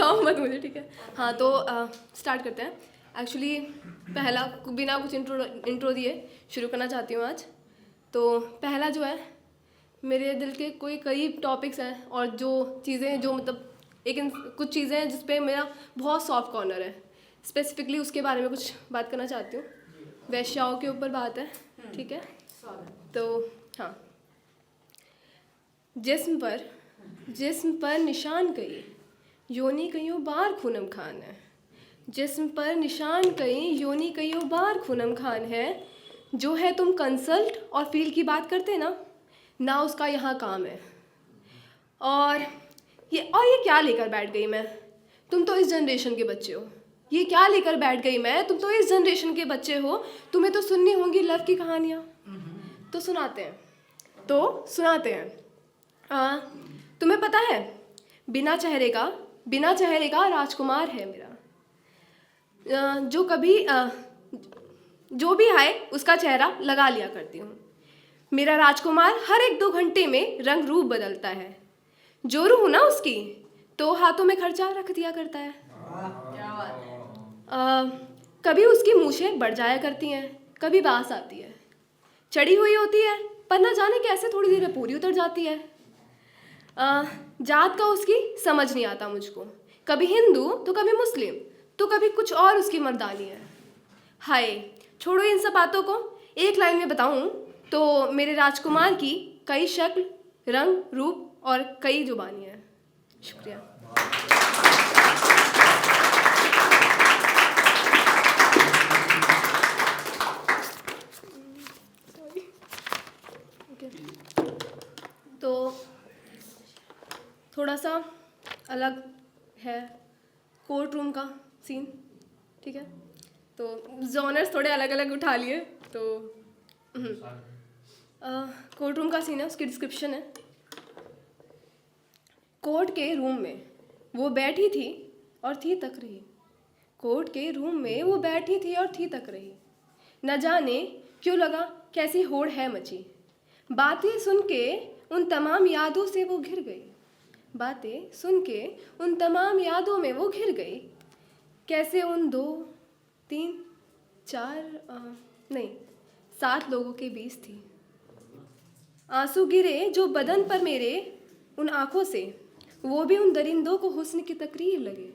बताओ मत मुझे, ठीक है। हाँ तो स्टार्ट करते हैं। एक्चुअली पहला बिना कुछ इंट्रो दिए शुरू करना चाहती हूँ आज। तो पहला जो है, मेरे दिल के कोई करीब टॉपिक्स हैं और जो चीज़ें जो मतलब कुछ चीज़ें हैं जिस पे मेरा बहुत सॉफ्ट कॉर्नर है, स्पेसिफिकली उसके बारे में कुछ बात करना चाहती हूँ। वैश्याओं के ऊपर बात है, ठीक है। तो हाँ, जिस्म पर निशान कई योनि कईयों बार खूनम खान है। जिस्म पर निशान कई योनि कईयों बार खूनम खान है। जो है तुम कंसल्ट और फील की बात करते ना उसका यहाँ काम है। और ये क्या लेकर बैठ गई मैं, तुम तो इस जनरेशन के बच्चे हो। ये क्या लेकर बैठ गई मैं, तुम तो इस जनरेशन के बच्चे हो। तुम्हें तो सुननी होंगी लव की कहानियाँ, तो सुनाते हैं। तुम्हें पता है, बिना चेहरे का राजकुमार है मेरा। जो भी आए उसका चेहरा लगा लिया करती हूँ। मेरा राजकुमार हर 1-2 घंटे में रंग रूप बदलता है। जोरू हूँ ना उसकी, तो हाथों में खर्चा रख दिया करता है। क्या बात है। कभी उसकी मूछें बढ़ जाया करती हैं, कभी बास आती है। चढ़ी हुई होती है पर न जाने कैसे थोड़ी देर में पूरी उतर जाती है। जात का उसकी समझ नहीं आता मुझको, कभी हिंदू तो कभी मुस्लिम तो कभी कुछ और उसकी मर्दानी है। हाय छोड़ो इन सब बातों को, एक लाइन में बताऊं तो मेरे राजकुमार की कई शक्ल, रंग, रूप और कई जुबानी है। शुक्रिया। तो थोड़ा सा अलग है कोर्ट रूम का सीन, ठीक है। तो जॉनर्स थोड़े अलग अलग उठा लिए। तो कोर्ट रूम का सीन है, उसकी डिस्क्रिप्शन है। कोर्ट के रूम में वो बैठी थी और थी तक रही। कोर्ट के रूम में वो बैठी थी और थी तक रही। न जाने क्यों लगा कैसी होड़ है मची। बातें सुन के उन तमाम यादों से वो घिर गई। बातें सुन के उन तमाम यादों में वो घिर गई। कैसे उन 2, 3, 7 लोगों के बीच थी। आंसू गिरे जो बदन पर मेरे उन आँखों से, वो भी उन दरिंदों को हुस्न की तकरीर लगे।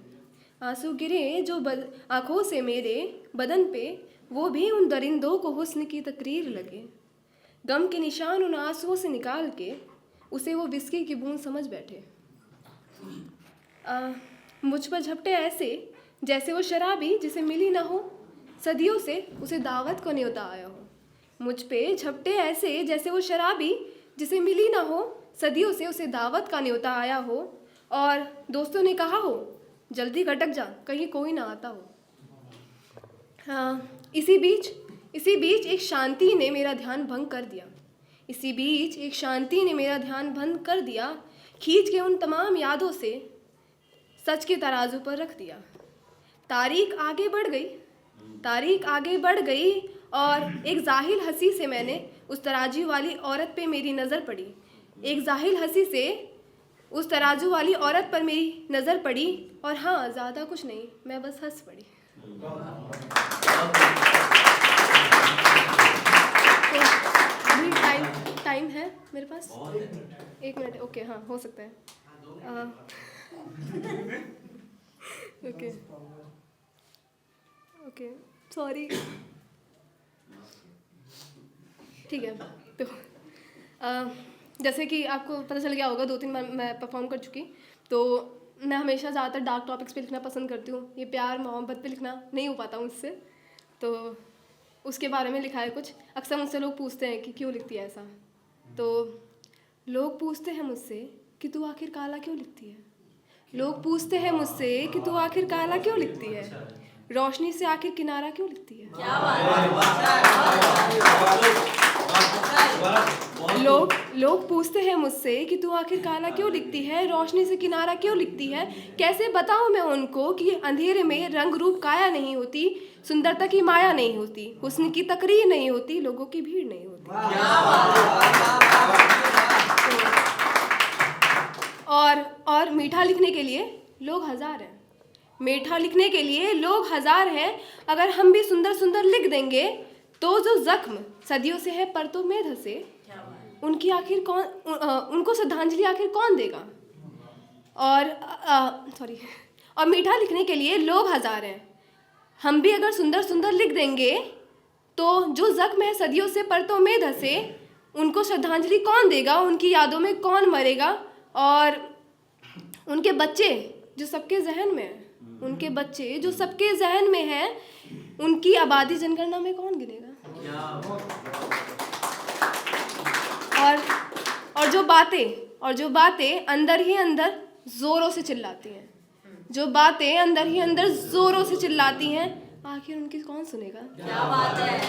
आंसू गिरे जो आँखों से मेरे बदन पे, वो भी उन दरिंदों को हुस्न की तकरीर लगे। गम के निशान उन आंसुओं से निकाल के उसे वो विस्की की बूंद समझ बैठे। मुझ पर झपटे ऐसे जैसे वो शराबी जिसे मिली ना हो, सदियों से उसे दावत को न्योता आया हो। मुझ पे झपटे ऐसे जैसे वो शराबी जिसे मिली ना हो, सदियों से उसे दावत का न्योता आया हो। और दोस्तों ने कहा हो जल्दी खटक जा कहीं कोई ना आता हो। इसी बीच एक शांति ने मेरा ध्यान भंग कर दिया। खींच के उन तमाम यादों से सच के तराजू पर रख दिया। तारीख आगे बढ़ गई और एक जाहिल हंसी से मैंने उस तराजू वाली औरत पे मेरी नज़र पड़ी। और हाँ, ज़्यादा कुछ नहीं, मैं बस हंस पड़ी। तो अभी टाइम है मेरे पास 1 मिनट। ओके, हाँ हो सकता है। ओके सॉरी, ठीक है। तो जैसे कि आपको पता चल गया होगा, 2-3 बार मैं परफॉर्म कर चुकी। तो मैं हमेशा ज़्यादातर डार्क टॉपिक्स पे लिखना पसंद करती हूँ। ये प्यार मोहब्बत पे लिखना नहीं हो पाता मुझसे, तो उसके बारे में लिखा है कुछ। अक्सर मुझसे लोग पूछते हैं कि क्यों लिखती है ऐसा। तो लोग पूछते हैं मुझसे कि तू आखिर काला क्यों लिखती है। रोशनी से आखिर किनारा क्यों लिखती है। क्या बात है। लोग पूछते हैं मुझसे कि तू आखिर काला क्यों लिखती है, रोशनी से किनारा क्यों लिखती है। कैसे बताऊं मैं उनको कि अंधेरे में रंग रूप काया नहीं होती, सुंदरता की माया नहीं होती, हुस्न की तकरीर नहीं होती, लोगों की भीड़ नहीं होती। और मीठा लिखने के लिए लोग 1000 हैं, मीठा लिखने के लिए लोग हजार हैं, अगर हम भी सुंदर सुंदर लिख देंगे तो जो जख्म सदियों से है परतों में धसे, उनकी आखिर कौन उनको श्रद्धांजलि आखिर कौन देगा। और मीठा लिखने के लिए लोग हजार हैं, हम भी अगर सुंदर सुंदर लिख देंगे तो जो जख्म है सदियों से परतों में धसे, उनको श्रद्धांजलि कौन देगा, उनकी यादों में कौन मरेगा। और उनके बच्चे जो सबके जहन में है, उनके बच्चे जो सबके जहन में है, उनकी आबादी जनगणना में कौन गिनेगा। और जो बातें अंदर ही अंदर जोरों से चिल्लाती हैं, जो बातें अंदर ही अंदर जोरों से चिल्लाती हैं, आखिर उनकी कौन सुनेगा। क्या बात है।